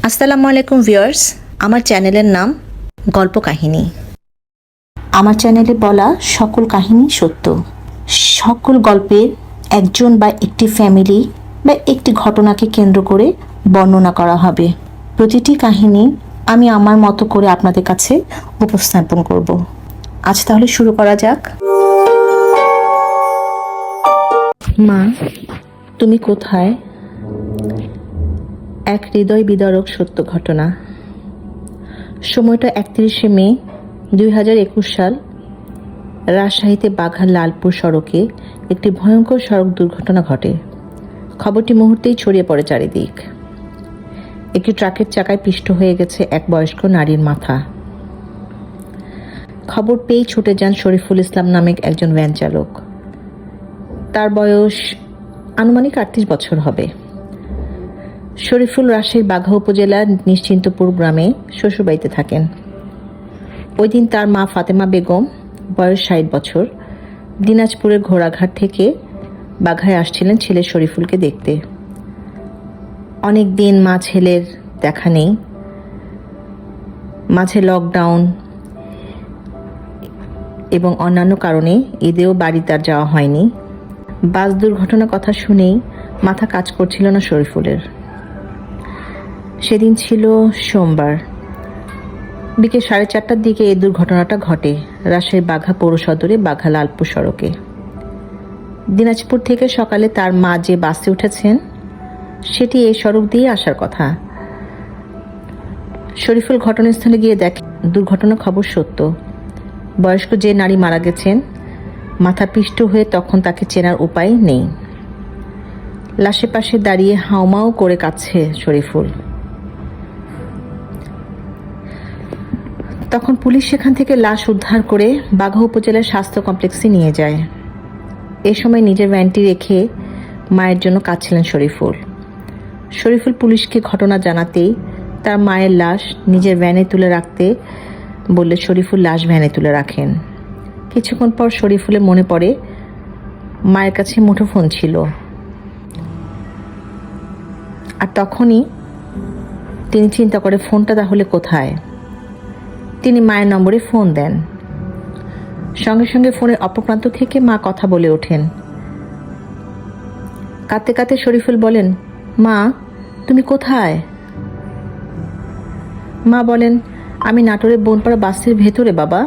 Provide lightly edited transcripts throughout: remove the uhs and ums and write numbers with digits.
আসসালামু আলাইকুম ভিউয়ার্স, আমার চ্যানেলের নাম গল্প কাহিনী। আমার চ্যানেলে বলা সকল কাহিনী সত্য। সকল গল্পের একজন বা একটি ফ্যামিলি বা একটি ঘটনাকে কেন্দ্র করে বর্ণনা করা হবে। প্রতিটি কাহিনী আমি আমার মতো করে আপনাদের কাছে উপস্থাপন করব। আজ তাহলে শুরু করা যাক। মা, তুমি কোথায়? এক হৃদয় বিদারক সত্য ঘটনা। সময়টা 31শে মে 2021 সাল। রাজশাহীতে বাঘার লালপুর সড়কে একটি ভয়ঙ্কর সড়ক দুর্ঘটনা ঘটে। খবরটি মুহূর্তেই ছড়িয়ে পড়ে চারিদিক। একটি ট্রাকের চাকায় পিষ্ট হয়ে গেছে এক বয়স্ক নারীর মাথা। খবর পেয়েই ছুটে যান শরীফুল ইসলাম নামে একজন ভ্যান চালক। তার বয়স আনুমানিক 38 বছর হবে। শরীফুল রাজশাহীর বাঘা উপজেলার নিশ্চিন্তপুর গ্রামে শ্বশুরবাড়িতে থাকেন। ওই দিন তার মা ফাতেমা বেগম, বয়স 60 বছর, দিনাজপুরের ঘোড়াঘাট থেকে বাঘায় আসছিলেন ছেলে শরীফুলকে দেখতে। অনেক দিন মা ছেলের দেখা নেই। মাঝে লকডাউন এবং অন্যান্য কারণে ঈদেও বাড়ি তার যাওয়া হয়নি। বাস দুর্ঘটনার কথা শুনেই মাথা কাজ করছিল না শরীফুলের। সেদিন ছিল সোমবার। বিকেল 4:30টার দিকে এই দুর্ঘটনাটা ঘটে রাজশাহী বাঘা পৌর সদরে বাঘা লালপুর সড়কে। দিনাজপুর থেকে সকালে তার মা যে বাসে উঠেছেন সেটি এই সড়ক দিয়ে আসার কথা। শরীফুল ঘটনাস্থলে গিয়ে দেখে দুর্ঘটনার খবর সত্য। বয়স্ক যে নারী মারা গেছেন, মাথা পিষ্ট হয়ে তখন তাকে চেনার উপায় নেই। লাশের পাশে দাঁড়িয়ে হাউমাউ করে কাঁদছে শরীফুল। তখন পুলিশ সেখান থেকে লাশ উদ্ধার করে বাঘা উপজেলার স্বাস্থ্য কমপ্লেক্সে নিয়ে যায়। এ সময় নিজের ভ্যানটি রেখে মায়ের জন্য কাঁদছিলেন শরীফুল। শরীফুল পুলিশকে ঘটনা জানাতেই তার মায়ের লাশ নিজের ভ্যানে তুলে রাখতে বললে শরীফুল লাশ ভ্যানে তুলে রাখেন। কিছুক্ষণ পর শরীফুলের মনে পড়ে মায়ের কাছে মুঠোফোন ছিল, আর তখনই তিনি চিন্তা করে ফোনটা তাহলে কোথায়। তিনি মায়ের নম্বরে ফোন দেন। সঙ্গে সঙ্গে ফোনের অপর প্রান্ত থেকে মা কথা বলে ওঠেন। কাঁদতে কাঁদতে শরীফুল বলেন, মা তুমি কোথায়? মা বলেন, আমি নাটোরের বনপাড়া বাসের ভেতরে বাবা।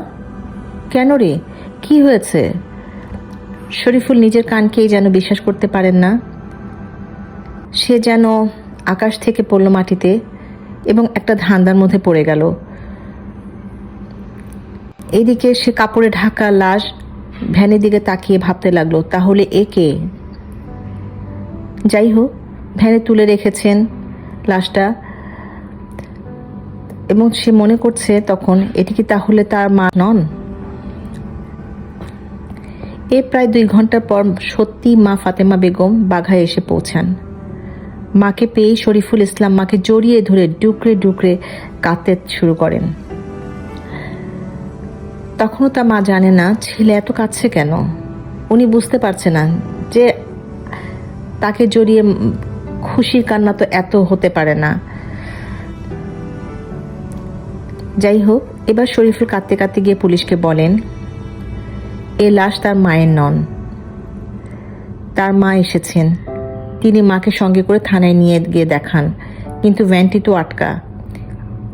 কেন রে, কি হয়েছে? শরীফুল নিজের কানকেই যেন বিশ্বাস করতে পারেন না। সে যেন আকাশ থেকে পড়ল মাটিতে এবং একটা ধান্দার মধ্যে পড়ে গেল। এইদিকে সে কাপড়ে ঢাকা লাশ ভ্যানের দিকে তাকিয়ে ভাবতে লাগলো, তাহলে এ কে? যাই হোক, ভ্যানে তুলে রেখেছেন লাশটা এবং সে মনে করছে তখন এটি কি তাহলে তার মা নন? প্রায় 2 ঘন্টা পর সত্যি মা ফাতেমা বেগম বাঘায় এসে পৌঁছান। মাকে পেয়ে শরীফুল ইসলাম মাকে জড়িয়ে ধরে ডুকরে ডুকরে কাঁদতে শুরু করেন। তখনও তা মা জানে না ছেলে এত কাঁদছে কেন। উনি বুঝতে পারছে না যে তাকে জড়িয়ে খুশির কান্না তো এত হতে পারে না। যাই হোক, এবার শরীফুল কাঁদতে কাঁদতে গিয়ে পুলিশকে বলেন এ লাশ তার মায়ের নন। তার মা এসেছেন। তিনি মাকে সঙ্গে করে থানায় নিয়ে গিয়ে দেখান, কিন্তু ভ্যানটি তো আটকা।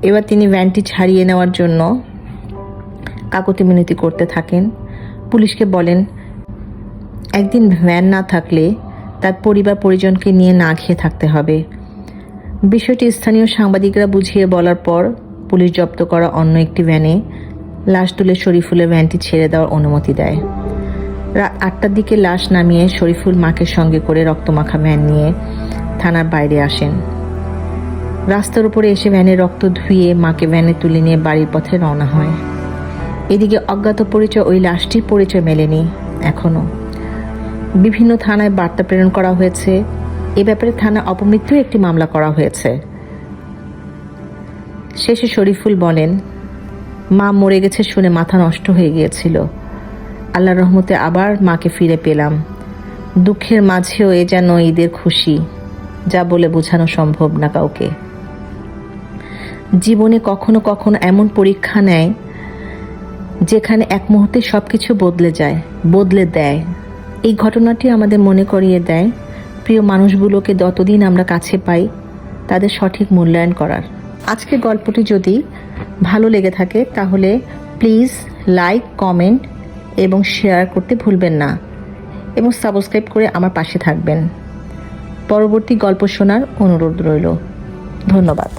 এবার তিনি ভ্যানটি ছাড়িয়ে নেওয়ার জন্য কাকুতি মিনতি করতে থাকেন। পুলিশকে বলেন একদিন ভ্যান না থাকলে তার পরিবার পরিজনকে নিয়ে না খেয়ে থাকতে হবে। বিষয়টি স্থানীয় সাংবাদিকরা বুঝিয়ে বলার পর পুলিশ জব্দ করা অন্য একটি ভ্যানে লাশ তুলে শরীফুলের ভ্যানটি ছেড়ে দেওয়ার অনুমতি দেয়। রাত 8টার দিকে লাশ নামিয়ে শরীফুল মাকে সঙ্গে করে রক্তমাখা ভ্যান নিয়ে থানার বাইরে আসেন। রাস্তার উপরে এসে ভ্যানের রক্ত ধুয়ে মাকে ভ্যানে তুলে নিয়ে বাড়ির পথে রওনা হয়। এদিকে অজ্ঞাত পরিচয় ওই লাশটির পরিচয় মেলেনি এখনো। বিভিন্ন থানায় বার্তা প্রেরণ করা হয়েছে। এ ব্যাপারে থানা অপমৃত্যু একটি মামলা করা হয়েছে। শেষে শরীফুল বলেন, মা মরে গেছে শুনে মাথা নষ্ট হয়ে গিয়েছিল। আল্লাহর রহমতে আবার মাকে ফিরে পেলাম। দুঃখের মাঝেও এ যেন ঈদের খুশি, যা বলে বোঝানো সম্ভব না কাউকে। জীবনে কখনো কখনো এমন পরীক্ষা নেয় যেখানে এক মুহূর্তে সব কিছু বদলে দেয়। এই ঘটনাটি আমাদের মনে করিয়ে দেয় প্রিয় মানুষগুলোকে যতদিন আমরা কাছে পাই তাদের সঠিক মূল্যায়ন করার। আজকের গল্পটি যদি ভালো লেগে থাকে তাহলে প্লিজ লাইক, কমেন্ট এবং শেয়ার করতে ভুলবেন না এবং সাবস্ক্রাইব করে আমার পাশে থাকবেন। পরবর্তী গল্প শোনার অনুরোধ রইল। ধন্যবাদ।